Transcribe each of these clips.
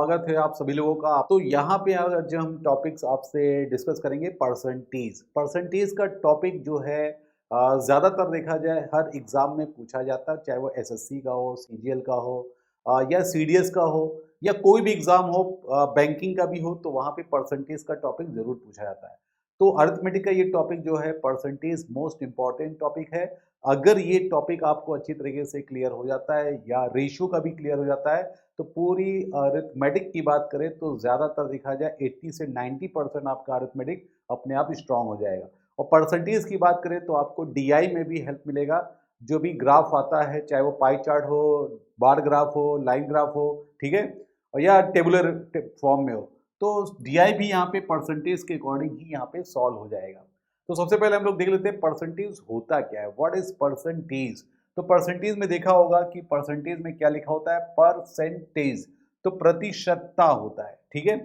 स्वागत है आप सभी लोगों का। तो यहाँ पे आज जो हम टॉपिक्स आपसे डिस्कस करेंगे परसेंटेज। परसेंटेज का टॉपिक जो है ज़्यादातर देखा जाए हर एग्ज़ाम में पूछा जाता है, चाहे वो एसएससी का हो, सीजीएल का हो या सीडीएस का हो या कोई भी एग्ज़ाम हो, बैंकिंग का भी हो, तो वहाँ पे परसेंटेज का टॉपिक ज़रूर पूछा जाता है। तो अरिथमेटिक का ये टॉपिक जो है परसेंटेज मोस्ट इम्पॉर्टेंट टॉपिक है। अगर ये टॉपिक आपको अच्छी तरीके से क्लियर हो जाता है या रेशियो का भी क्लियर हो जाता है तो पूरी अरिथमेटिक की बात करें तो ज़्यादातर देखा जाए 80 से 90% आपका अरिथमेटिक अपने आप स्ट्रांग हो जाएगा। और परसेंटेज की बात करें तो आपको डीआई में भी हेल्प मिलेगा। जो भी ग्राफ आता है, चाहे वो पाई चार्ट हो, बार ग्राफ हो, लाइन ग्राफ हो, ठीक है, और या टेबुलर फॉर्म में हो, तो डीआई भी यहाँ पे परसेंटेज के अकॉर्डिंग ही यहाँ पे सॉल्व हो जाएगा। तो सबसे पहले हम लोग देख लेते हैं परसेंटेज होता क्या है, व्हाट इज परसेंटेज। तो परसेंटेज में देखा होगा कि परसेंटेज में क्या लिखा होता है, परसेंटेज, तो प्रतिशतता होता है, ठीक है।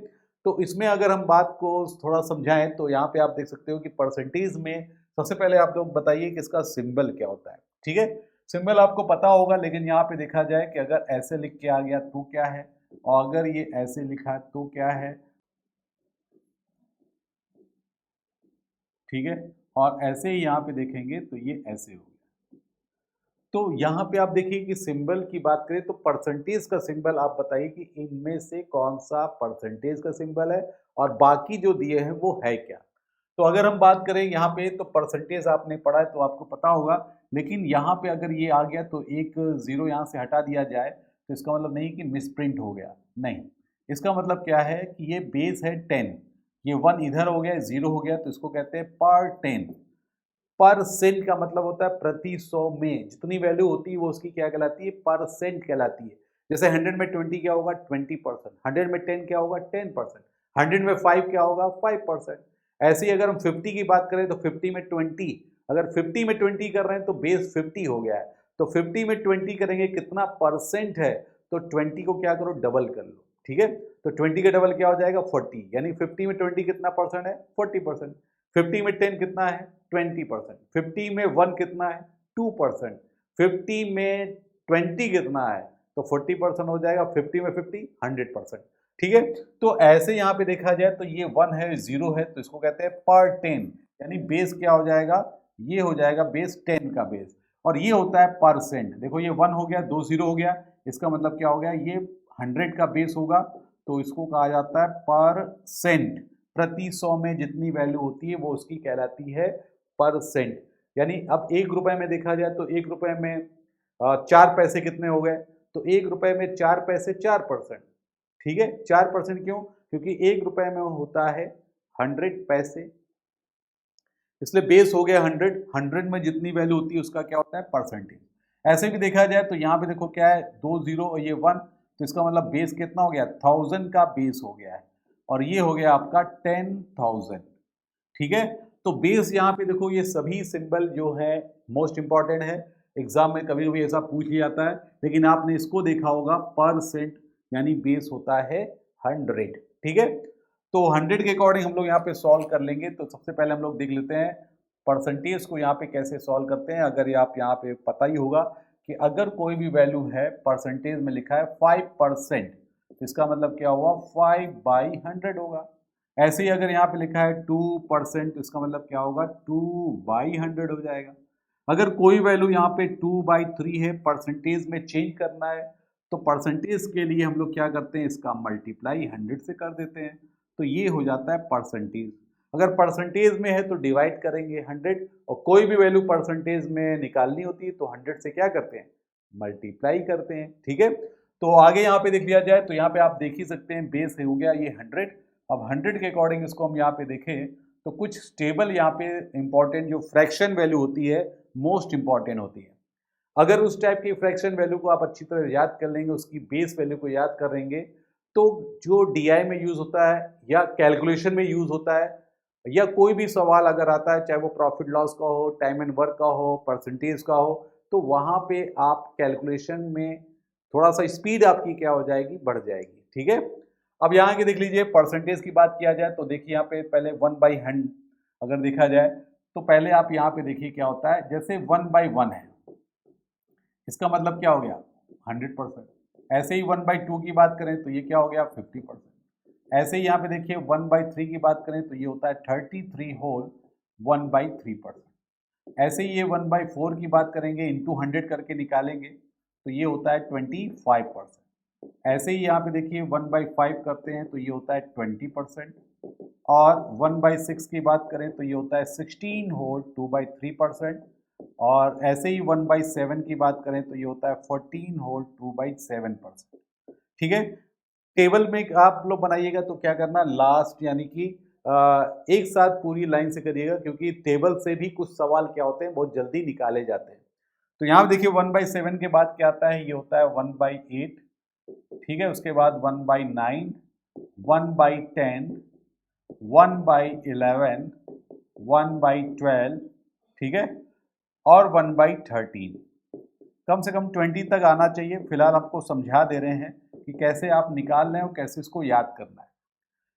तो इसमें अगर हम बात को थोड़ा समझाएं तो यहाँ पे आप देख सकते हो कि परसेंटेज में सबसे पहले आप लोग बताइए कि इसका सिंबल क्या होता है, ठीक है। सिंबल आपको पता होगा, लेकिन यहाँ पे देखा जाए कि अगर ऐसे लिख के आ गया तो क्या है, और अगर ये ऐसे लिखा है तो क्या है, ठीक है। और ऐसे ही यहाँ पे देखेंगे तो ये ऐसे हो गया। तो यहाँ पे आप देखिए कि सिंबल की बात करें तो परसेंटेज का सिंबल आप बताइए कि इनमें से कौन सा परसेंटेज का सिंबल है और बाकी जो दिए हैं वो है क्या। तो अगर हम बात करें यहाँ पे तो परसेंटेज आपने पढ़ा है तो आपको पता होगा, लेकिन यहाँ पे अगर ये आ गया तो एक जीरो यहाँ से हटा दिया जाए तो इसका मतलब नहीं कि मिसप्रिंट हो गया, नहीं। इसका मतलब क्या है कि ये बेस है 10, ये 1 इधर हो गया, 0 हो गया, तो इसको कहते हैं पर 10। परसेंट का मतलब होता है प्रति 100 में जितनी वैल्यू होती है वो उसकी क्या कहलाती है, परसेंट कहलाती है। जैसे 100 में 20 क्या होगा, 20%। 100 में 10 क्या होगा, 10%। 100 में 5 क्या होगा, 5%। ऐसे ही अगर हम 50 की बात करें तो 50 में 20, अगर 50 में 20 कर रहे हैं तो बेस 50 हो गया है। तो 50 में 20 करेंगे कितना परसेंट है, तो 20 को क्या करो, डबल कर लो, ठीक है। तो 20 का डबल क्या हो जाएगा, 40, यानी 50 में 20 कितना परसेंट है, 40%। 50 में 10 कितना है, 20%। 50 में 1 कितना है, 2%। 50 में 20 कितना है, तो 40% हो जाएगा। 50 में 50 100%, ठीक है। तो ऐसे यहाँ पे देखा जाए तो ये 1 है, 0 है, तो इसको कहते हैं पर 10, यानी बेस क्या हो जाएगा, ये हो जाएगा बेस 10 का बेस। और ये होता है परसेंट। देखो ये 1 हो गया, 2 0 हो गया, इसका मतलब क्या हो गया, ये 100 का बेस होगा, तो इसको कहा जाता है परसेंट। प्रति 100 में जितनी वैल्यू होती है वो उसकी कहलाती है परसेंट। यानी अब 1 रुपए में देखा जाए तो 1 रुपए में 4 पैसे कितने हो गए, तो 1 रुपए में 4 पैसे 4%, ठीक है। 4% क्यों, क्योंकि 1 रुपए में होता है 100 पैसे, इसलिए बेस हो गया 100। 100 में जितनी वैल्यू होती है उसका क्या होता है, परसेंटेज। ऐसे भी देखा जाए तो यहाँ पे देखो क्या है, 2 0 और ये 1, तो इसका मतलब बेस कितना हो गया, 1000 का बेस हो गया है, और ये हो गया आपका 10,000, ठीक है। तो बेस यहाँ पे देखो ये सभी सिंबल जो है मोस्ट इंपॉर्टेंट है। एग्जाम में कभी कभी ऐसा पूछ लिया जाता है, लेकिन आपने इसको देखा होगा परसेंट, यानी बेस होता है 100, ठीक है। तो 100 के अकॉर्डिंग हम लोग यहाँ पे सॉल्व कर लेंगे। तो सबसे पहले हम लोग देख लेते हैं परसेंटेज को यहाँ पे कैसे सॉल्व करते हैं। अगर ये आप यहाँ पे पता ही होगा कि अगर कोई भी वैल्यू है परसेंटेज में लिखा है 5%, तो इसका मतलब क्या हुआ, 5/100 होगा। ऐसे ही अगर यहाँ पे लिखा है 2%, तो इसका मतलब क्या होगा, 2/100 हो जाएगा। अगर कोई वैल्यू यहाँ पे 2/3 है, परसेंटेज में चेंज करना है, तो परसेंटेज के लिए हम लोग क्या करते हैं, इसका मल्टीप्लाई 100 से कर देते हैं, तो ये हो जाता है परसेंटेज। अगर परसेंटेज में है तो डिवाइड करेंगे 100, और कोई भी वैल्यू परसेंटेज में निकालनी होती है तो 100 से क्या करते हैं, मल्टीप्लाई करते हैं, ठीक है। तो आगे यहाँ पे देख लिया जाए तो यहाँ पे आप देख ही सकते हैं बेस हो गया ये 100। अब 100 के अकॉर्डिंग इसको हम यहाँ पे देखें तो कुछ स्टेबल यहाँ पे इंपॉर्टेंट जो फ्रैक्शन वैल्यू होती है मोस्ट इंपॉर्टेंट होती है। अगर उस टाइप की फ्रैक्शन वैल्यू को आप अच्छी तरह याद कर लेंगे, उसकी बेस वैल्यू को याद कर लेंगे, तो जो डीआई में यूज होता है या कैलकुलेशन में यूज होता है, या कोई भी सवाल अगर आता है, चाहे वो प्रॉफिट लॉस का हो, टाइम एंड वर्क का हो, परसेंटेज का हो, तो वहां पे आप कैलकुलेशन में थोड़ा सा स्पीड आपकी क्या हो जाएगी, बढ़ जाएगी, ठीक है। अब यहाँ की देख लीजिए परसेंटेज की बात किया जाए तो देखिए यहाँ पे पहले 1/100 अगर देखा जाए तो पहले आप यहाँ पे देखिए क्या होता है, जैसे 1/1 है, इसका मतलब क्या हो गया, 100%। ऐसे ही 1/2 की बात करें तो ये क्या हो गया 50%। ऐसे ही यहाँ पे देखिए 1/3 की बात करें तो ये होता है 33 होल 1/3%। ऐसे ही ये 1/4 की बात करेंगे इंटू 100 करके निकालेंगे तो ये होता है 25%। ऐसे ही यहाँ पे देखिए 1/5 करते हैं तो ये होता है 20%। और 1/6 की बात करें तो ये होता है 16 होल 2/3%। और ऐसे ही 1/7 की बात करें तो ये होता है 14 होल 2/7%। ठीक है, टेबल में आप लोग बनाइएगा तो क्या करना, लास्ट यानी कि एक साथ पूरी लाइन से करिएगा, क्योंकि टेबल से भी कुछ सवाल क्या होते हैं बहुत जल्दी निकाले जाते हैं। तो यहाँ देखिए 1/7 के बाद क्या आता है, ये होता है 1/8। ठीक है, उसके बाद 1/9, 1/10, 1/11, 1/12, ठीक है, और 1/13। कम से कम 20 तक आना चाहिए। फिलहाल आपको समझा दे रहे हैं कि कैसे आप निकाल रहे हैं और कैसे इसको याद करना है।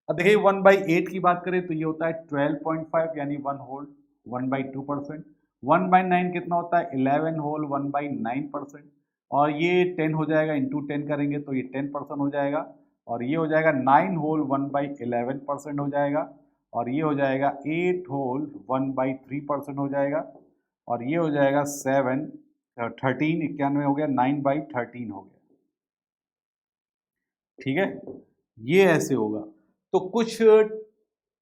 अब देखिए 1/8 की बात करें तो ये होता है 12.5 यानी 1 होल 1/2%। 1/9 कितना होता है 11 होल 1/9%। और ये 10 हो जाएगा, इंटू 10 करेंगे तो ये 10% हो जाएगा। और ये हो जाएगा 9 होल 1/11% हो जाएगा। और ये हो जाएगा 8 होल 1/3% हो जाएगा। और ये हो जाएगा 7 13 91 हो गया, 9/13 हो गया। ठीक है, ये ऐसे होगा। तो कुछ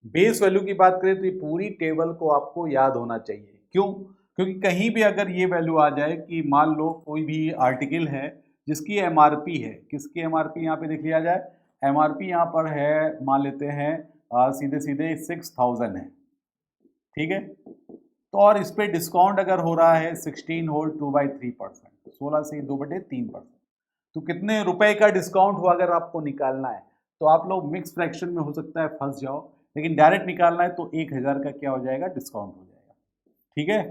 बेस वैल्यू की बात करें तो ये पूरी टेबल को आपको याद होना चाहिए। क्यों? क्योंकि कहीं भी अगर ये वैल्यू आ जाए कि मान लो कोई भी आर्टिकल है जिसकी एमआरपी है, किसकी एमआरपी यहाँ पे देख लिया जाए, एमआरपी यहाँ पर है, मान लेते हैं सीधे सीधे 6000 है। ठीक है, तो और इस पे डिस्काउंट अगर हो रहा है 16 होल 2/3%, 16 से 2/3%, तो कितने रुपए का डिस्काउंट हुआ अगर आपको निकालना है। तो आप लोग मिक्स फ्रैक्शन में हो सकता है फंस जाओ, लेकिन डायरेक्ट निकालना है तो 1000 का क्या हो जाएगा, डिस्काउंट हो जाएगा। ठीक है,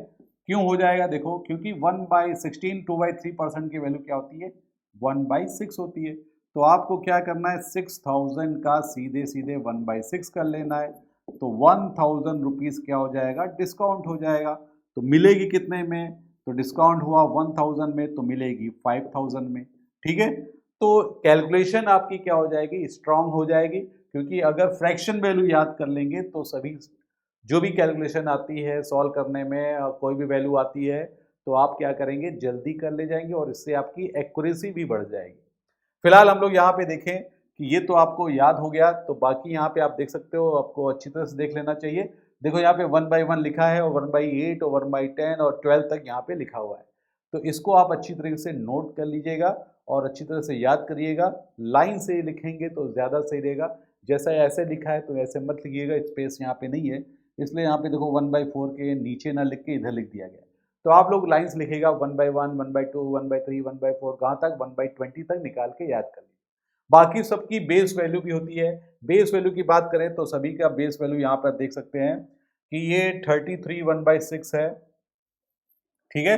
क्यों हो जाएगा, देखो क्योंकि 1/16 2/3% की वैल्यू क्या होती है 1/6 होती है। तो आपको क्या करना है 6000 का सीधे सीधे 1/6 कर लेना है, तो 1000 रुपीज़ क्या हो जाएगा, डिस्काउंट हो जाएगा। तो मिलेगी कितने में, तो डिस्काउंट हुआ 1000 में तो मिलेगी 5000 में। ठीक है, तो कैलकुलेशन आपकी क्या हो जाएगी, स्ट्रांग हो जाएगी। क्योंकि अगर फ्रैक्शन वैल्यू याद कर लेंगे तो सभी जो भी कैलकुलेशन आती है सॉल्व करने में, कोई भी वैल्यू आती है तो आप क्या करेंगे, जल्दी कर ले जाएंगे और इससे आपकी एक्यूरेसी भी बढ़ जाएगी। फिलहाल हम लोग यहाँ पे देखें कि ये तो आपको याद हो गया, तो बाकी यहाँ पे आप देख सकते हो, आपको अच्छी तरह से देख लेना चाहिए। देखो यहाँ पे 1/1 लिखा है और 1/8 और 1/10 और 12 तक यहाँ पे लिखा हुआ है। तो इसको आप अच्छी तरीके से नोट कर लीजिएगा और अच्छी तरह से याद करिएगा। लाइन से लिखेंगे तो ज़्यादा सही रहेगा। जैसा ऐसे लिखा है तो ऐसे मत लिखिएगा, स्पेस यहाँ पे नहीं है, इसलिए यहाँ पे देखो 1/4 के नीचे ना लिख के इधर लिख दिया गया। तो आप लोग लाइंस लिखेगा 1/1, 1/2, 1/3, 1/4, कहाँ तक 1/20 तक निकाल के याद कर लीजिए। बाकी सबकी बेस वैल्यू भी होती है। बेस वैल्यू की बात करें तो सभी का बेस वैल्यू यहाँ पर देख सकते हैं कि ये 33 1/6 है। ठीक है,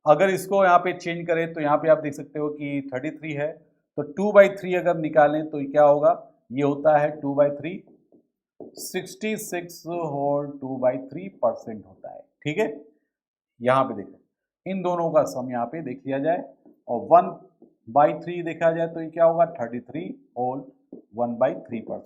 अगर इसको यहाँ पे चेंज करें तो यहाँ पे आप देख सकते हो कि 33 है, तो 2/3 अगर निकालें तो क्या होगा, ये होता है 2/3, 66 होल 2/3% होता है। ठीक है, यहाँ पे देखें इन दोनों का सम यहाँ पे देख लिया जाए और 1/3 देखा जाए तो ये क्या होगा 33 होल 1/3%।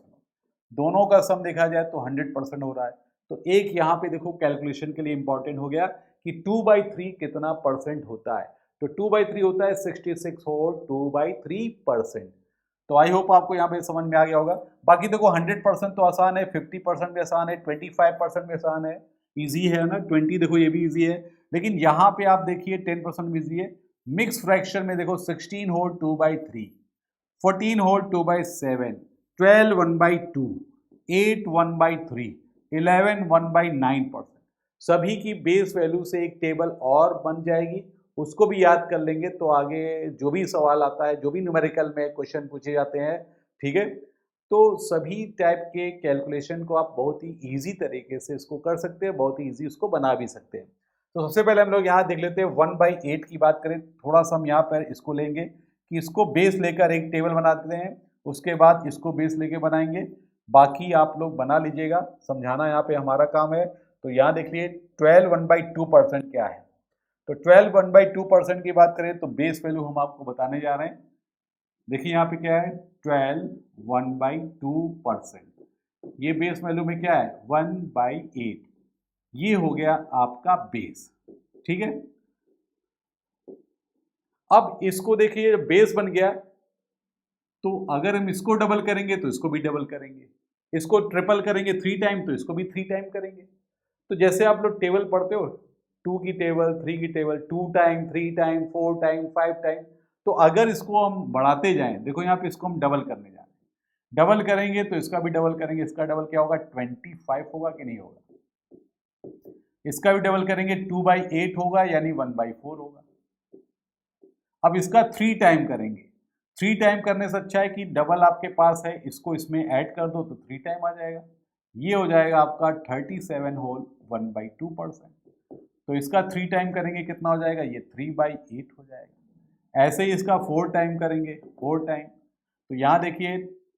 दोनों का सम देखा जाए तो 100% हो रहा है। तो एक यहाँ पे देखो कैलकुलेशन के लिए इंपॉर्टेंट हो गया कि 2/3 कितना परसेंट होता है। तो 2/3 होता है 66 होल 2/3%। तो आई होप आपको यहाँ पे समझ में आ गया होगा। बाकी देखो 100% तो आसान है, 50% भी आसान है, 25% भी आसान है, ईजी है ना। 20 देखो ये भी ईजी है, लेकिन यहाँ पे आप देखिए 10% भी ईजी है। मिक्स फ्रैक्शन में देखो 16 होल 2/3, 14 होल 2/7, 12 1/2, 8 1/3, 11 1/9%। सभी की बेस वैल्यू से एक टेबल और बन जाएगी, उसको भी याद कर लेंगे तो आगे जो भी सवाल आता है, जो भी न्यूमेरिकल में क्वेश्चन पूछे जाते हैं, ठीक है, तो सभी टाइप के कैलकुलेशन को आप बहुत ही ईजी तरीके से इसको कर सकते हैं, बहुत ही ईजी उसको बना भी सकते हैं। तो सबसे पहले हम लोग यहाँ देख लेते हैं 1/8 की बात करें, थोड़ा सा हम यहाँ पर इसको लेंगे कि इसको बेस लेकर एक टेबल बना देते हैं, उसके बाद इसको बेस लेके बनाएंगे। बाकी आप लोग बना लीजिएगा, समझाना यहाँ पे हमारा काम है। तो यहाँ देख लिए 12 1/2% क्या है। तो 12 1/2% की बात करें तो बेस वैल्यू हम आपको बताने जा रहे हैं देखिए यहाँ पे क्या है 12 1/2%, ये बेस वैल्यू में क्या है 1/8, ये हो गया आपका बेस। ठीक है, अब इसको देखिए बेस बन गया, तो अगर हम इसको डबल करेंगे तो इसको भी डबल करेंगे, इसको ट्रिपल करेंगे 3 टाइम तो इसको भी 3 टाइम करेंगे। तो जैसे आप लोग टेबल पढ़ते हो 2 की टेबल 3 की table 2 time 3 time 4 time 5 time, तो अगर इसको हम बढ़ाते जाएं, देखो यहाँ पे इसको हम डबल करने जा रहे हैं, डबल करेंगे तो इसका भी डबल करेंगे, इसका डबल क्या होगा 25 होगा कि नहीं होगा, इसका भी डबल करेंगे 2/8 होगा यानी 1/4 होगा। अब इसका 3 टाइम करेंगे, 3 टाइम करने से अच्छा है कि डबल आपके पास है, इसको इसमें ऐड कर दो तो 3 टाइम आ जाएगा, ये हो जाएगा आपका 37 होल 1/2%। तो इसका 3 टाइम करेंगे कितना हो जाएगा, ये 3/8 हो जाएगा। ऐसे ही इसका 4 टाइम करेंगे 4 टाइम, तो यहाँ देखिए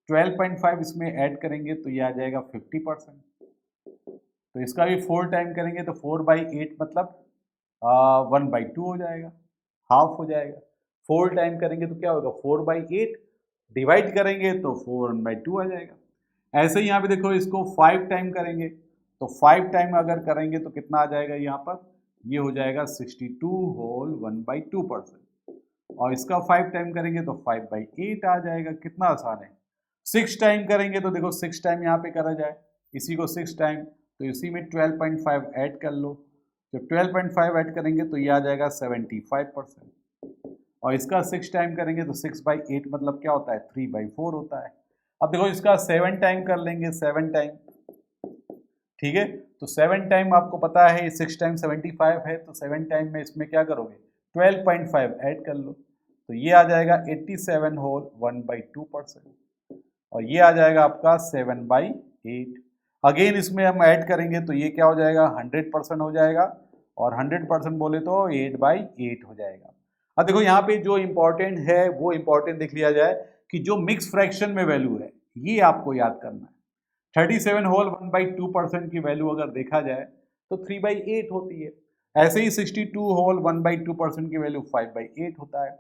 12.5 इसमें ऐड करेंगे तो ये आ जाएगा 50%। तो इसका भी 4 टाइम करेंगे तो 4/8 मतलब 1/2 हो जाएगा, हाफ हो जाएगा। 4 टाइम करेंगे तो क्या होगा 4/8, डिवाइड करेंगे तो 4/2 आ जाएगा। ऐसे ही यहाँ पे देखो इसको 5 टाइम करेंगे तो 5 टाइम अगर करेंगे तो कितना आ जाएगा यहाँ पर, ये हो जाएगा 62 होल 1/2%। और इसका 5 टाइम करेंगे तो 5/8 आ जाएगा। कितना आसान है। 6 टाइम करेंगे तो देखो 6 टाइम यहाँ पे करा जाए, इसी को 6 टाइम, तो इसी में 12.5 ऐड कर लो, तो 12.5 ऐड करेंगे तो ये आ जाएगा 75%। और इसका 6 टाइम करेंगे तो 6/8 मतलब क्या होता है 3/4 होता है। अब देखो इसका 7 टाइम कर लेंगे, 7 टाइम, ठीक है, तो 7 टाइम आपको पता है 6 टाइम 75 है, तो 7 टाइम में इसमें क्या करोगे 12.5 ऐड कर लो, तो ये आ जाएगा 87 होल 1/2%। और ये आ जाएगा आपका 7/8। अगेन इसमें हम ऐड करेंगे तो ये क्या हो जाएगा 100% हो जाएगा, और 100% बोले तो 8/8 हो जाएगा। अब देखो यहाँ पे जो इंपॉर्टेंट है वो इंपॉर्टेंट देख लिया जाए कि जो मिक्स फ्रैक्शन में वैल्यू है ये आपको याद करना है। 37 होल 1/2% की वैल्यू अगर देखा जाए तो 3/8 होती है। ऐसे ही 62 होल 1/2% की वैल्यू 5/8 होता है,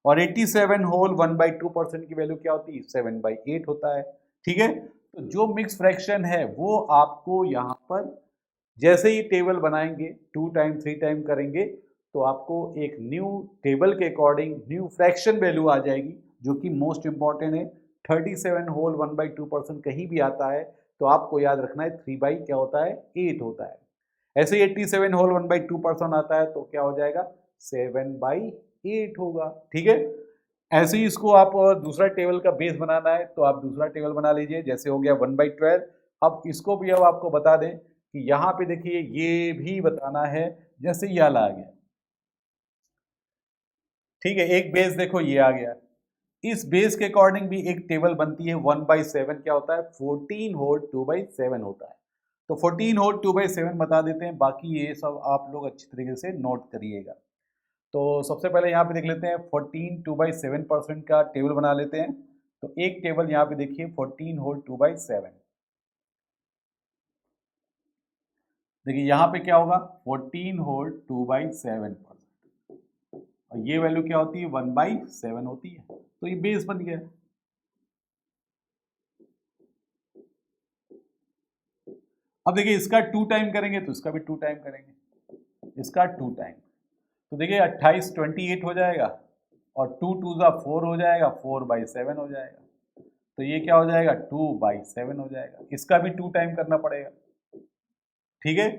और 87 होल 1/2% की वैल्यू क्या होती है 7/8 होता है। ठीक है, तो जो मिक्स फ्रैक्शन है वो आपको यहाँ पर जैसे ही टेबल बनाएंगे 2 टाइम 3 टाइम करेंगे तो आपको एक न्यू टेबल के अकॉर्डिंग न्यू फ्रैक्शन वैल्यू आ जाएगी, जो कि मोस्ट इंपॉर्टेंट है। 37 होल 1/2% कहीं भी आता है तो आपको याद रखना है 3 बाई क्या होता है 8 होता है। ऐसे ही 87 होल 1/2% आता है तो क्या हो जाएगा 7/8 होगा। ठीक है, ऐसे ही इसको आप दूसरा टेबल का बेस बनाना है तो आप दूसरा टेबल बना लीजिए, जैसे हो गया 1/12। अब इसको भी अब आपको बता दें कि यहाँ पे देखिए ये भी बताना है, जैसे ये वाला आ गया, ठीक है, एक बेस देखो ये आ गया, इस बेस के अकॉर्डिंग भी एक टेबल बनती है 1/7 क्या होता है 14 होल 2/7 होता है। तो 14 होल 2/7 बता देते हैं, बाकी ये सब आप लोग अच्छी तरीके से नोट करिएगा। तो सबसे पहले यहाँ पे देख लेते हैं 14 2/7% का टेबल बना लेते हैं। तो एक टेबल यहाँ पे देखिए 14 होल 2/7, देखिए यहाँ पे क्या होगा 14 होल 2/7%, और ये वैल्यू क्या होती है 1/7 होती है, तो ये बेस बन गया। अब देखिए इसका 2 टाइम करेंगे तो इसका भी 2 टाइम करेंगे, इसका 2 टाइम, तो देखिए 28 28 हो जाएगा, और 2 2 जा 4 हो जाएगा, 4/7 हो जाएगा, तो ये क्या हो जाएगा 2/7 हो जाएगा। इसका भी 2 टाइम करना पड़ेगा। ठीक है,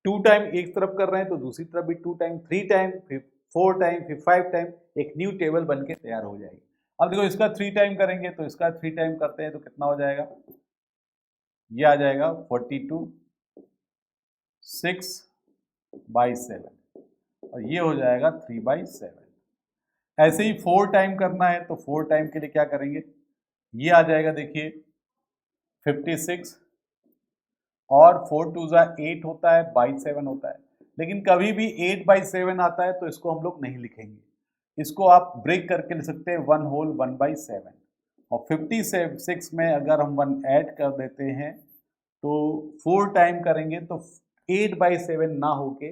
2 टाइम एक तरफ कर रहे हैं तो दूसरी तरफ भी 2 टाइम, 3 टाइम, फिर 4 टाइम, फिर 5 टाइम, एक न्यू टेबल बन के तैयार हो जाएगी। अब देखो इसका 3 टाइम करेंगे तो इसका 3 टाइम करते हैं तो कितना हो जाएगा, ये आ जाएगा 42 6/7, और ये हो जाएगा 3/7। ऐसे ही 4 टाइम करना है तो 4 टाइम के लिए क्या करेंगे, ये आ जाएगा देखिए 56, और 4 2 जा 8 होता है 7 होता है, लेकिन कभी भी 8/7 आता है तो इसको हम लोग नहीं लिखेंगे, इसको आप ब्रेक करके लिख सकते हैं 1 होल 1/7। और 56 में अगर हम 1 ऐड कर देते हैं तो 4 टाइम करेंगे तो 8/7 ना होके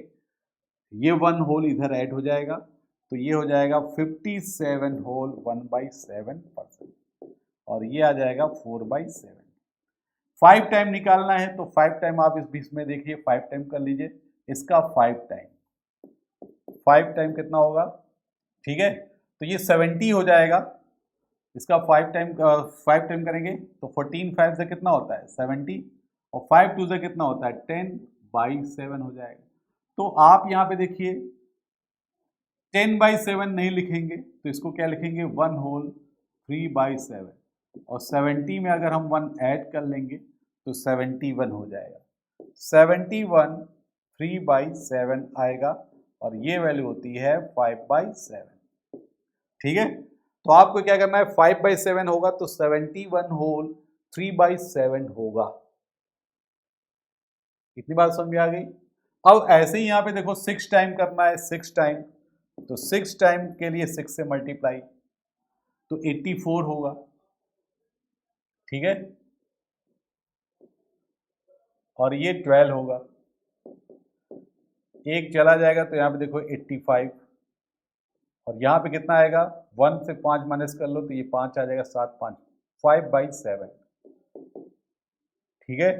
ये 1 होल इधर ऐड हो जाएगा, तो ये हो जाएगा 57 होल 1/7%, और ये आ जाएगा 4/7। 5 टाइम निकालना है तो 5 टाइम आप इस बीच में देखिए, 5 टाइम कर लीजिए, इसका 5 टाइम, 5 टाइम कितना होगा, ठीक है, तो ये 70 हो जाएगा। इसका 5 टाइम करेंगे तो 14 5 से कितना होता है 70, और 5 2 से कितना होता है 10/7 हो जाएगा। तो आप यहाँ पे देखिए 10/7 नहीं लिखेंगे तो इसको क्या लिखेंगे 1 होल 3/7, और 70 में अगर हम 1 ऐड कर लेंगे तो 71 हो जाएगा। 71 3/7 आएगा, और ये वैल्यू होती है 5/7। ठीक है, तो आपको क्या करना है, 5/7 होगा तो 71 होल 3/7 होगा। इतनी बात समझ में आ गई। अब ऐसे ही यहां पे देखो 6 टाइम करना है, 6 टाइम, तो 6 टाइम के लिए 6 से मल्टीप्लाई तो 84 होगा। ठीक है, और ये 12 होगा, एक चला जाएगा तो यहां पे देखो 85, और यहाँ पे कितना आएगा 1 से 5 माइनस कर लो तो ये 5 आ जाएगा, 7 5 5/7। ठीक है,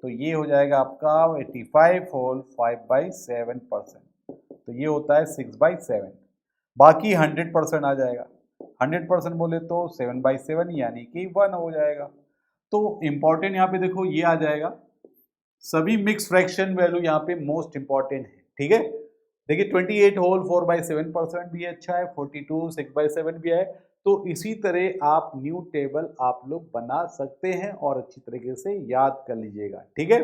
तो ये हो जाएगा आपका 85 होल 5/7%, तो ये होता है 6/7। बाकी 100% आ जाएगा, 100% बोले तो 7/7 यानी कि 1 हो जाएगा। तो इंपॉर्टेंट यहाँ पे देखो ये आ जाएगा, सभी मिक्स फ्रैक्शन वैल्यू यहाँ पे मोस्ट इंपॉर्टेंट है। ठीक है, देखिए 28 होल 4/7% भी अच्छा है, 42 6/7 भी है। तो इसी तरह आप न्यू टेबल आप लोग बना सकते हैं और अच्छी तरीके से याद कर लीजिएगा। ठीक है,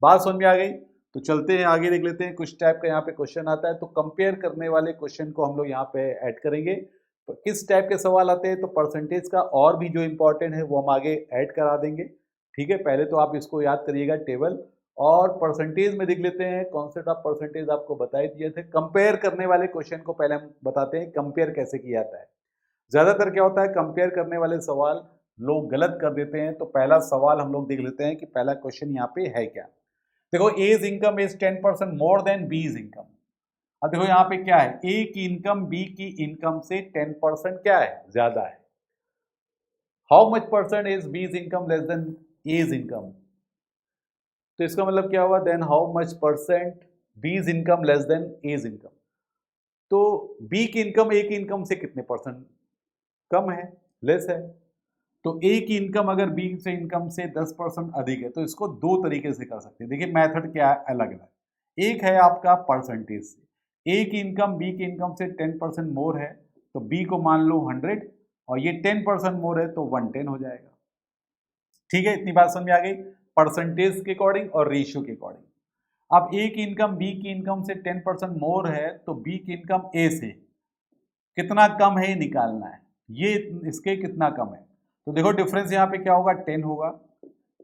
बात समझ में आ गई। तो चलते हैं आगे, देख लेते हैं कुछ टाइप का यहाँ पे क्वेश्चन आता है। तो कंपेयर करने वाले क्वेश्चन को हम लोग यहाँ पे ऐड करेंगे। तो किस टाइप के सवाल आते हैं, तो परसेंटेज का और भी जो इंपॉर्टेंट है वो हम आगे ऐड करा देंगे। ठीक है, पहले तो आप इसको याद करिएगा टेबल, और परसेंटेज में देख लेते हैं। कॉन्सेप्ट ऑफ परसेंटेज आपको बताए दिए थे। कंपेयर करने वाले क्वेश्चन को पहले हम बताते हैं कंपेयर कैसे किया जाता है। ज्यादातर क्या होता है, कंपेयर करने वाले सवाल लोग गलत कर देते हैं। तो पहला सवाल हम लोग देख लेते हैं कि पहला क्वेश्चन यहाँ पे है क्या। देखो, A's income is 10% more than B's income. अब देखो यहाँ पे क्या है, ए की इनकम बी की इनकम से 10% क्या है, ज्यादा है। How much percent is B's income less than A's income, तो इसका मतलब क्या हुआ, then how much percent B's income less than A's income. तो बी की इनकम ए की इनकम से कितने परसेंट कम है, लेस है। तो ए की इनकम अगर बी से इनकम से 10% अधिक है, तो इसको दो तरीके से कर सकते हैं। देखिए मेथड क्या है, अलग अलग। एक है आपका परसेंटेज से, ए की इनकम बी की इनकम से 10% मोर है तो बी को मान लो 100, और ये 10% मोर है तो 110 हो जाएगा। ठीक है, इतनी बात समझ में आ गई, परसेंटेज के अकॉर्डिंग और रेशियो के अकॉर्डिंग। अब ए की इनकम बी की इनकम से 10% मोर है तो बी की इनकम ए से कितना कम है ये निकालना है, ये इसके कितना कम है। तो देखो डिफरेंस यहाँ पे क्या होगा, 10 होगा।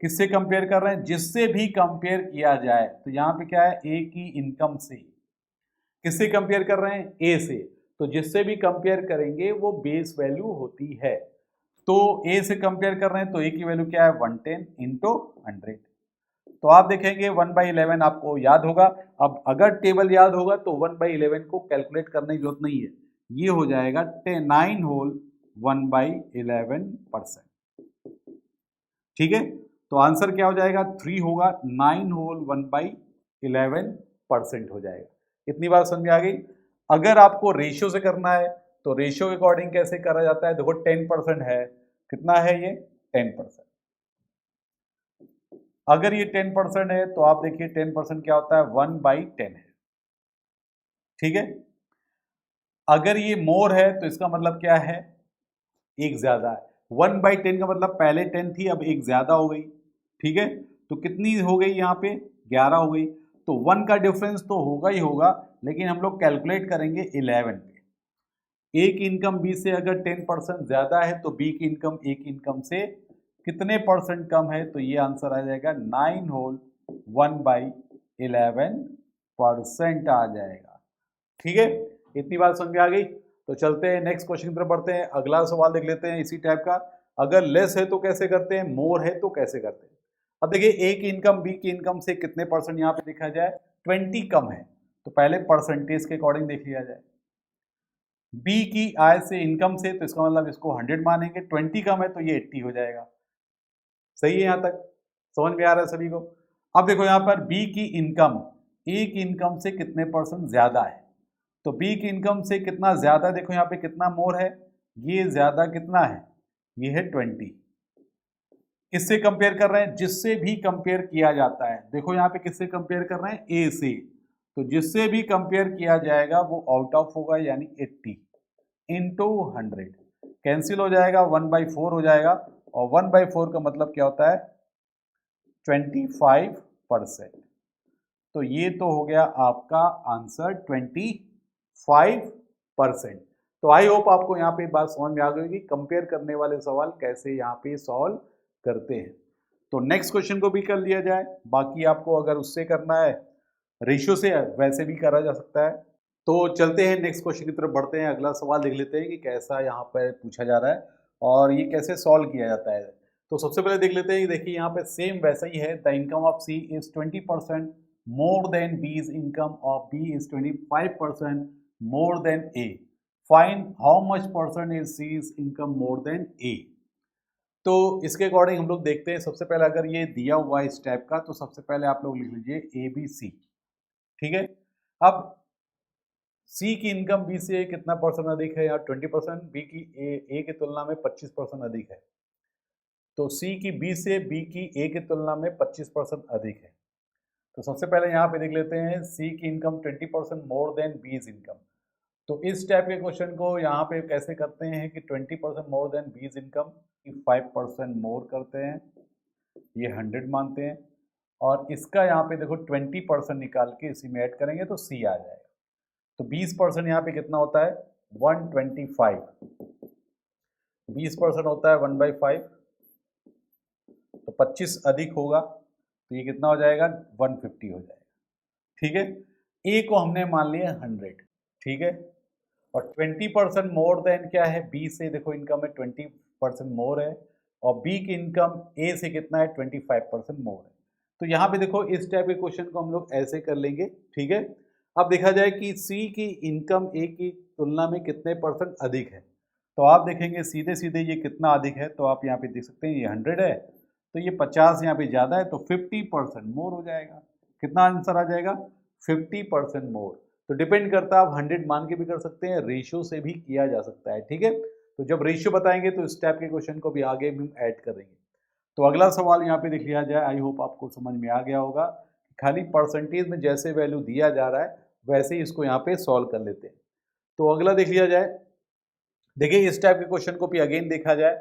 किससे कंपेयर कर रहे हैं, जिससे भी कंपेयर किया जाए। तो यहाँ पे क्या है, ए की इनकम से, किससे कंपेयर कर रहे हैं, ए से। तो जिससे भी कंपेयर करेंगे वो बेस वैल्यू होती है। तो ए से कंपेयर कर रहे हैं तो ए की वैल्यू क्या है 110 इंटू 100। तो आप देखेंगे 1/11 आपको याद होगा। अब अगर टेबल याद होगा तो 1/11 को कैलकुलेट करने की जरूरत नहीं है, ये हो जाएगा 9 होल 1/11%। ठीक है, तो आंसर क्या हो जाएगा 3 होगा, 9 होल 1/11% हो जाएगा। इतनी बात समझ में आ गई। अगर आपको रेशियो से करना है तो रेशियो के अकॉर्डिंग कैसे करा जाता है, देखो 10% है, कितना है ये 10%। अगर ये 10% है तो आप देखिए 10% क्या होता है 1/10 है। ठीक है, अगर ये मोर है तो इसका मतलब क्या है, एक ज्यादा है। 1/10 का मतलब पहले 10 थी अब एक ज्यादा हो गई। ठीक है, तो कितनी हो गई यहाँ पे 11 हो गई। तो 1 का डिफरेंस तो होगा ही होगा, लेकिन हम लोग कैलकुलेट करेंगे 11 पे। ए की इनकम बी से अगर 10% ज्यादा है तो बी की इनकम ए की इनकम से कितने परसेंट कम है, तो ये आंसर आ जाएगा 9 होल 1/11% आ जाएगा। ठीक है, इतनी बात समझ में आ गई। तो चलते हैं नेक्स्ट क्वेश्चन की तरफ बढ़ते हैं। अगला सवाल देख लेते हैं इसी टाइप का। अगर लेस है तो कैसे करते हैं, मोर है तो कैसे करते हैं। अब देखिए ए की इनकम बी की इनकम से कितने परसेंट यहाँ पे देखा जाए 20 कम है, तो पहले परसेंटेज के अकॉर्डिंग देख लिया जाए। बी की आय से, इनकम से, तो इसका मतलब इसको 100 मानेंगे, 20 कम है तो ये 80 हो जाएगा। सही है, यहां तक समझ में आ रहा है सभी को। अब देखो यहां पर बी की इनकम ए की इनकम से कितने % ज्यादा है, तो बी की इनकम से कितना ज्यादा, देखो यहाँ पे कितना मोर है, ये ज्यादा कितना है, ये है 20। किससे कंपेयर कर रहे हैं, जिससे भी कंपेयर किया जाता है। देखो यहाँ पे किससे कंपेयर कर रहे हैं, ए से, तो जिससे भी कंपेयर किया जाएगा वो आउट ऑफ होगा, यानी 80 इंटू 100 कैंसिल हो जाएगा, 1/4 हो जाएगा, और 1/4 का मतलब क्या होता है, 25%। तो ये तो हो गया आपका आंसर 25%। तो आई होप आपको यहाँ पे बात समझ में आ गई कि कंपेयर करने वाले सवाल कैसे यहाँ पे सॉल्व करते हैं। तो नेक्स्ट क्वेश्चन को भी कर लिया जाए, बाकी आपको अगर उससे करना है रेशियो से, वैसे भी करा जा सकता है। तो चलते हैं नेक्स्ट क्वेश्चन की तरफ बढ़ते हैं, अगला सवाल देख लेते हैं कि कैसा यहाँ पर पूछा जा रहा है और ये कैसे सॉल्व किया जाता है। तो सबसे पहले देख लेते हैं, देखिए यहाँ पे सेम वैसा ही है, the income of C is 20% more than B's income, of B is 25% more than A. Find how much % is C's income more than A. तो इसके अकॉर्डिंग हम लोग देखते हैं, सबसे पहले अगर ये दिया हुआ है इस टाइप का, तो सबसे पहले आप लोग लिख लीजिए ABC, ठीक है। अब C की इनकम B से कितना % अधिक है, यहाँ 20%, B की A की तुलना में 25% अधिक है, तो C की B से B की A की तुलना में 25% अधिक है। तो सबसे पहले यहाँ पे देख लेते हैं, सी की income 20% more than B's income. तो इस टाइप के क्वेश्चन को यहाँ पे कैसे करते हैं कि 20% मोर देन बीज इनकम, 5% मोर करते हैं, ये 100 मानते हैं, और इसका यहाँ पे देखो 20% निकाल के इसी में ऐड करेंगे तो सी आ जाएगा। तो 20% यहाँ पे कितना होता है, 125, 20% होता है 1/5, तो 25 अधिक होगा तो ये कितना हो जाएगा, 150 हो जाएगा, ठीक है। ए को हमने मान लिया 100, ठीक है, और 20% मोर देन क्या है, बी से देखो इनकम है 20% मोर है, और बी की इनकम ए से कितना है, 25% मोर है। तो यहाँ पे देखो इस टाइप के क्वेश्चन को हम लोग ऐसे कर लेंगे, ठीक है। अब देखा जाए कि सी की इनकम ए की तुलना में कितने % अधिक है, तो आप देखेंगे सीधे सीधे ये कितना अधिक है, तो आप यहाँ पे देख सकते हैं ये 100 है, तो ये 50 यहाँ पे ज़्यादा है, तो 50% मोर हो जाएगा। कितना आंसर आ जाएगा, 50% मोर। तो डिपेंड करता है, आप 100 मान के भी कर सकते हैं, रेशियो से भी किया जा सकता है, ठीक है। तो जब रेशियो बताएंगे तो इस टाइप के क्वेश्चन को भी आगे भी हम ऐड करेंगे। तो अगला सवाल यहाँ पे देख लिया जाए, आई होप आपको समझ में आ गया होगा, खाली परसेंटेज में जैसे वैल्यू दिया जा रहा है वैसे ही इसको यहाँ पे सॉल्व कर लेते हैं। तो अगला देख लिया जाए, देखिए इस टाइप के क्वेश्चन को भी अगेन देखा जाए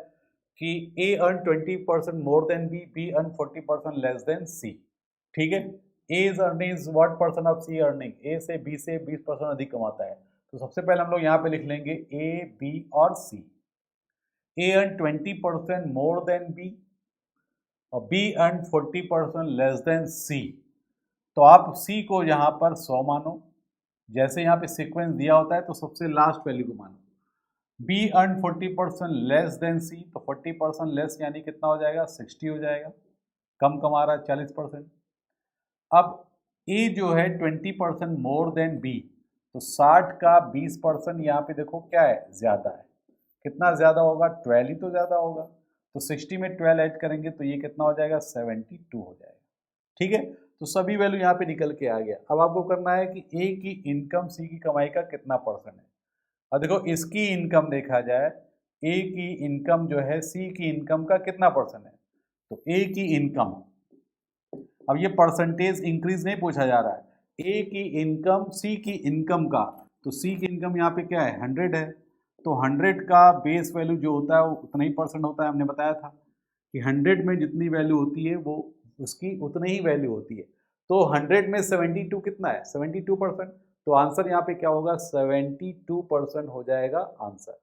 कि A earn 20% more than B, B earn 40% less than C, ठीक है। A is earning what percent of C earning, A से बी से 20% अधिक कमाता है। तो सबसे पहले हम लोग यहाँ पे लिख लेंगे ए, बी और सी। ए अर्न 20% मोर देन बी और बी अर्न 40% लेस देन सी। तो आप सी को यहाँ पर 100 मानो, जैसे यहाँ पे सीक्वेंस दिया होता है तो सबसे लास्ट वैल्यू को मानो। बी अर्न 40% लेस देन सी, तो 40% लेस यानी कितना हो जाएगा, 60 हो जाएगा, कम कमा रहा है 40%। अब ए जो है 20% मोर देन बी, तो 60 का 20% यहाँ पे देखो क्या है, ज़्यादा है। कितना ज़्यादा होगा, 12 ही तो ज़्यादा होगा, तो 60 में 12 ऐड करेंगे तो ये कितना हो जाएगा, 72 हो जाएगा, ठीक है। तो सभी वैल्यू यहाँ पे निकल के आ गया। अब आपको करना है कि ए की इनकम सी की कमाई का कितना % है। अब देखो इसकी इनकम देखा जाए, ए की इनकम जो है सी की इनकम का कितना % है, तो ए की इनकम, अब ये परसेंटेज इंक्रीज नहीं पूछा जा रहा है, ए की इनकम सी की इनकम का, तो सी की इनकम यहाँ पे क्या है, 100 है, तो 100 का बेस वैल्यू जो होता है वो उतना ही % होता है। हमने बताया था कि 100 में जितनी वैल्यू होती है वो उसकी उतनी ही वैल्यू होती है। तो 100 में 72 कितना है, 72%, तो आंसर यहाँ पे क्या होगा, 72% हो जाएगा आंसर।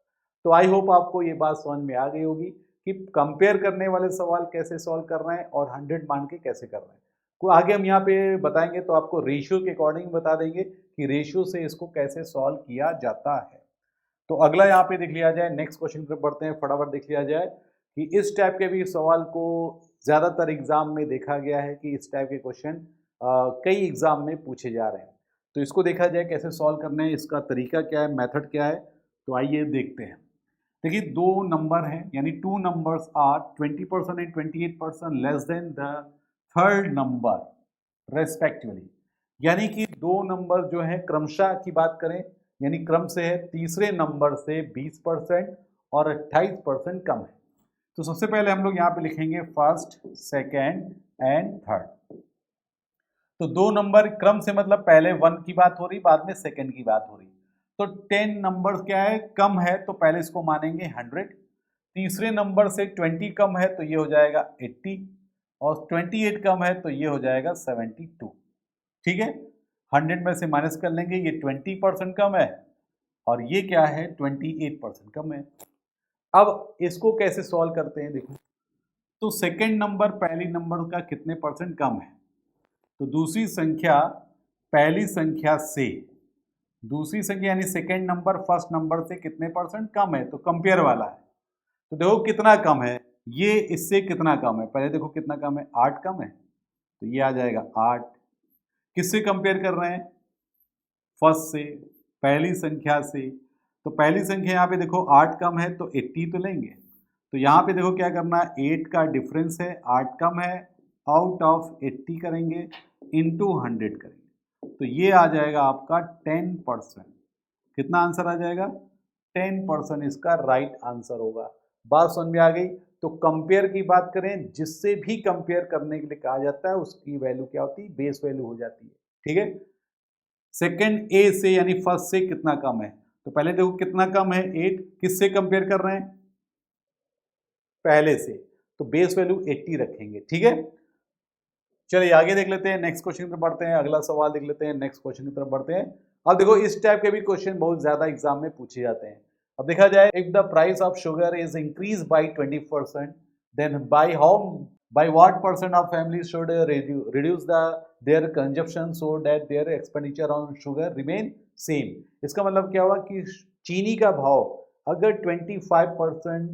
तो आई होप आपको ये बात समझ में आ गई होगी कि कंपेयर करने वाले सवाल कैसे सॉल्व कर रहे हैं और 100 मान के कैसे कर रहे हैं। को आगे हम यहाँ पे बताएंगे तो आपको रेशियो के अकॉर्डिंग बता देंगे कि रेशियो से इसको कैसे सॉल्व किया जाता है। तो अगला यहाँ पे देख लिया जाए, नेक्स्ट क्वेश्चन पर बढ़ते हैं, फटाफट देख लिया जाए कि इस टाइप के भी सवाल को ज़्यादातर एग्जाम में देखा गया है कि इस टाइप के क्वेश्चन कई एग्जाम में पूछे जा रहे हैं। तो इसको देखा जाए कैसे सॉल्व करने हैं, इसका तरीका क्या है, मेथड क्या है। तो आइए देखते हैं। देखिए दो नंबर हैं, यानी two numbers are 20% and 28% less than the third number respectively. यानी कि दो नंबर जो है क्रमशः की बात करें, यानी क्रम से है, तीसरे नंबर से 20% और 28% कम है। तो सबसे पहले हम लोग यहाँ पे लिखेंगे फर्स्ट, सेकेंड एंड थर्ड। तो दो नंबर क्रम से मतलब पहले 1 की बात हो रही, बाद में सेकेंड की बात हो रही। तो 10 नंबर क्या है, कम है, तो पहले इसको मानेंगे 100। तीसरे नंबर से 20 कम है तो ये हो जाएगा 80, और 28 कम है तो ये हो जाएगा 72। ठीक है, 100 में से माइनस कर लेंगे, ये 20% कम है और ये क्या है 28% कम है। अब इसको कैसे सॉल्व करते हैं देखो। तो सेकेंड नंबर पहली नंबर का कितने परसेंट कम है, तो दूसरी संख्या पहली संख्या से, दूसरी संख्या यानी सेकेंड नंबर फर्स्ट नंबर से कितने परसेंट कम है, तो कंपेयर वाला है। तो देखो कितना कम है, ये इससे कितना कम है, पहले देखो कितना कम है, 8 कम है, तो ये आ जाएगा 8। किससे कंपेयर कर रहे हैं, फर्स्ट से, पहली संख्या से। तो पहली संख्या यहाँ पे देखो 8 कम है तो 80 तो लेंगे। तो यहाँ पे देखो क्या करना है, 8 का डिफरेंस है, 8 कम है, आउट ऑफ 80 करेंगे, इंटू 100 करेंगे, तो ये आ जाएगा आपका 10%। कितना आंसर आ जाएगा, 10% इसका राइट आंसर होगा। बात समझ में आ गई। तो कंपेयर की बात करें, जिससे भी कंपेयर करने के लिए कहा जाता है उसकी वैल्यू क्या होती है, बेस वैल्यू हो जाती है। ठीक है, सेकेंड ए से यानी फर्स्ट से कितना कम है, तो पहले देखो कितना कम है 8, किससे कंपेयर कर रहे हैं, पहले से, तो बेस वैल्यू 80 रखेंगे। ठीक है, चलिए आगे देख लेते हैं, नेक्स्ट क्वेश्चन की तरफ बढ़ते हैं, अगला सवाल देख लेते हैं, नेक्स्ट क्वेश्चन की तरफ बढ़ते हैं। अब देखो इस टाइप के भी क्वेश्चन बहुत ज्यादा एग्जाम में पूछे जाते हैं। अब देखा जाए, if the price of sugar is increase by 20%, then by what percent of families should reduce their consumption so that their expenditure on sugar remain same। इसका मतलब क्या हुआ कि चीनी का भाव अगर 25%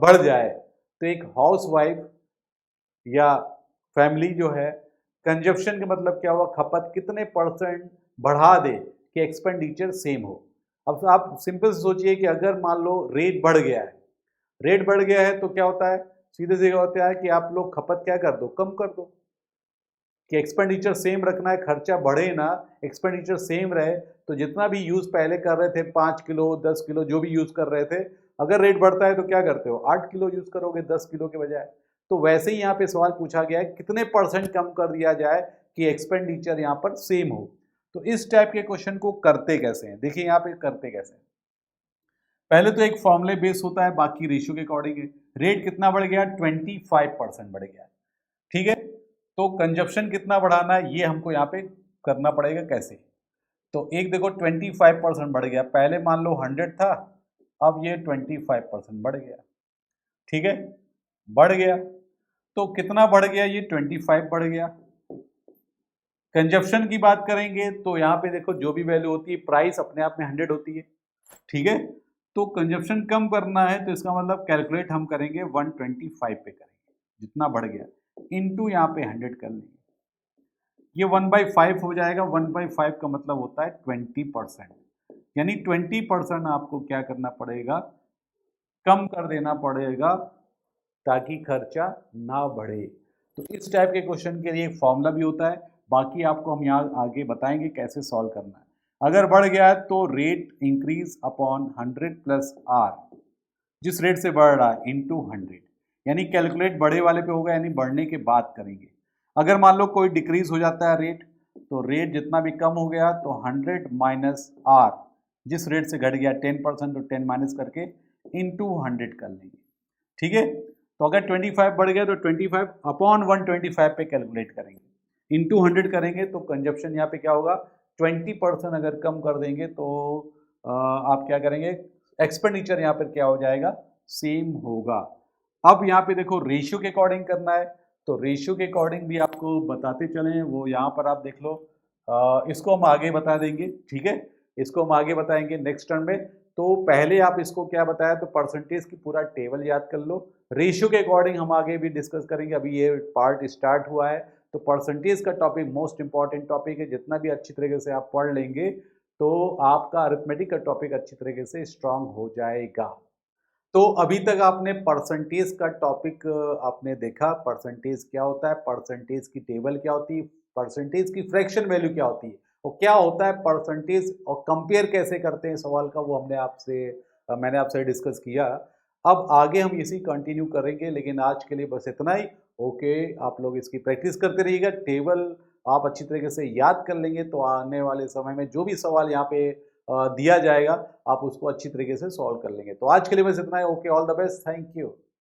बढ़ जाए तो एक हाउस वाइफ या फैमिली जो है कंजप्शन का मतलब क्या हुआ, खपत कितने परसेंट बढ़ा दे कि एक्सपेंडिचर सेम हो। अब आप सिंपल से सोचिए कि अगर मान लो रेट बढ़ गया है, रेट बढ़ गया है तो क्या होता है, सीधे सीधे होता है कि आप लोग खपत क्या कर दो, कम कर दो, कि एक्सपेंडिचर सेम रखना है, खर्चा बढ़े ना, एक्सपेंडिचर सेम रहे। तो जितना भी यूज पहले कर रहे थे 5 किलो 10 किलो जो भी यूज कर रहे थे, अगर रेट बढ़ता है तो क्या करते हो, 8 किलो यूज करोगे 10 किलो के बजाय। तो वैसे ही यहाँ पे सवाल पूछा गया है कितने परसेंट कम कर दिया जाए कि एक्सपेंडिचर यहाँ पर सेम हो। तो इस टाइप के क्वेश्चन को करते कैसे हैं, देखिए यहाँ पे करते कैसे हैं। पहले तो एक फॉर्मूले बेस होता है, बाकी रेशियो के अकॉर्डिंग है। रेट कितना बढ़ गया, 25% बढ़ गया। ठीक है, तो कंजप्शन कितना बढ़ाना है ये हमको यहाँ पे करना पड़ेगा। कैसे, तो एक देखो 25% बढ़ गया, पहले मान लो 100 था, अब ये 25% बढ़ गया। ठीक है, बढ़ गया, तो कितना बढ़ गया, ये 25 बढ़ गया। कंजप्शन की बात करेंगे तो यहाँ पे देखो जो भी वैल्यू होती है, प्राइस अपने आप में 100 होती है। ठीक है, तो कंजप्शन कम करना है तो इसका मतलब कैलकुलेट हम करेंगे 125 पे करेंगे, जितना बढ़ गया, इनटू यहाँ पे 100 कर लेंगे, ये 1/5 हो जाएगा। 1/5 का मतलब होता है 20%, यानी 20% आपको क्या करना पड़ेगा, कम कर देना पड़ेगा ताकि खर्चा ना बढ़े। तो इस टाइप के क्वेश्चन के लिए एक फॉर्मूला भी होता है, बाकी आपको हम यहाँ आगे बताएंगे कैसे सॉल्व करना है। अगर बढ़ गया है तो rate increase upon 100 plus R, जिस रेट से बढ़ रहा है इंटू 100, यानी कैलकुलेट बड़े वाले पे होगा, यानी बढ़ने के बाद करेंगे। अगर मान लो कोई डिक्रीज हो जाता है रेट, तो रेट जितना भी कम हो गया तो 100 माइनस आर, जिस रेट से घट गया 10% तो 10 माइनस करके इंटू 100 कर लेंगे। ठीक है, तो अगर 25 बढ़ गया तो 25 अपॉन 125 पे कैलकुलेट करेंगे, इंटू 100 करेंगे, तो कंजप्शन यहाँ पे क्या होगा, 20% अगर कम कर देंगे तो आप क्या करेंगे, एक्सपेंडिचर यहाँ पर क्या हो जाएगा, सेम होगा। अब यहाँ पे देखो रेशियो के अकॉर्डिंग करना है, तो रेशियो के अकॉर्डिंग भी आपको बताते चलें, वो यहाँ पर आप देख लो, इसको हम आगे बता देंगे। ठीक है, इसको हम आगे बताएंगे नेक्स्ट टर्म में। तो पहले आप इसको क्या बताया, तो परसेंटेज की पूरा टेबल याद कर लो। रेशियो के अकॉर्डिंग हम आगे भी डिस्कस करेंगे, अभी ये पार्ट स्टार्ट हुआ है। तो परसेंटेज का टॉपिक मोस्ट इंपॉर्टेंट टॉपिक है, जितना भी अच्छी तरीके से आप पढ़ लेंगे तो आपका अरिथमेटिक का टॉपिक अच्छी तरीके से स्ट्रांग हो जाएगा। तो अभी तक आपने परसेंटेज का टॉपिक आपने देखा, परसेंटेज क्या होता है, परसेंटेज की टेबल क्या होती है, परसेंटेज की फ्रैक्शन वैल्यू क्या होती है और क्या होता है परसेंटेज और कंपेयर कैसे करते हैं सवाल का, वो मैंने आपसे डिस्कस किया। अब आगे हम इसी कंटिन्यू करेंगे, लेकिन आज के लिए बस इतना ही। ओके, आप लोग इसकी प्रैक्टिस करते रहिएगा, टेबल आप अच्छी तरीके से याद कर लेंगे तो आने वाले समय में जो भी सवाल यहाँ पे दिया जाएगा आप उसको अच्छी तरीके से सॉल्व कर लेंगे। तो आज के लिए बस इतना ही। Okay, all the best, thank you.